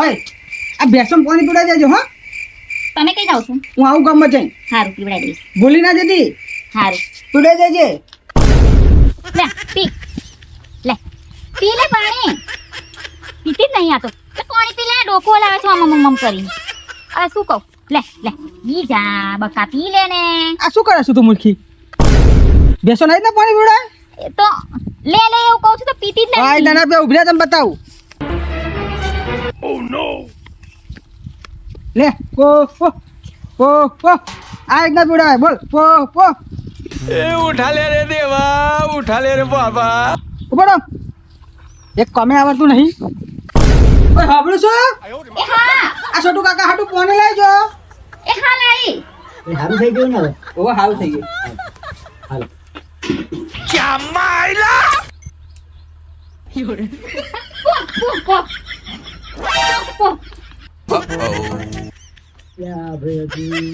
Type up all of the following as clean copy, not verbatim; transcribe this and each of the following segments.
ઓય આ ભેસમ પાણી પીવડાવી દેજો હો. તમે કઈ જાવ છો? હું આવું ગામમાં જઈ. હારું પીવડાવી દઈશ. ભૂલી ના જતી. હારું પીવડાવી દેજે. લે પી લે પી લે પાણી. પીતી જ નહીં આ તો પાણી પી લે. ડોકો લાવે છે મમ કરી. આ શું કહું? લે લે પી જા બકા પી લે ને. આ શું કરે છે તું મૂર્ખી? ભેસો નહીં ને પાણી પીવડાવે? એ તો લે લે એવું કહું છું તો પીતી જ આય નહીં. નાના બે ઉભી રહે તને બતાવું. લે પો પો પો પો આ એક ના પીવડાવે બોલ પો પો. એ ઉઠા લે રે દેવા, ઉઠા લે રે બાબા. ઉભો એક કમે આવડતું નહીં. ઓય હાબળું છો? એ હા આ છોટુ કાકા હાટુ પાણી લાવજો. એ હા લાઈ. સારું થઈ ગયું ને હવે. ઓ હાલ થઈ ગયું. હાલો. ચામાયલા યા ભાઈ હજી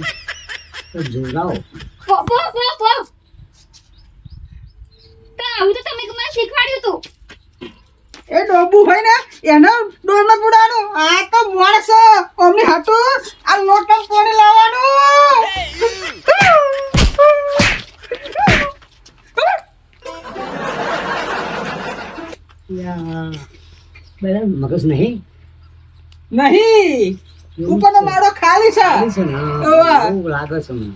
તો જોડાઓ. પો પો પો પો તો આવું તો તમે મને શીખવાડ્યું તું. એ ડોબુ હોય ને એનો ડોલમાં પુડાનું. આ તો માણસ અમને હાટુ આ લોટમ પાણી લાવવાનું. યા બરાબર મગજ નહીં. નહીં ઉપરનો માળો ખાલી છે. ખાલી છે ને? ઓવા. એવું લાગે છે મને.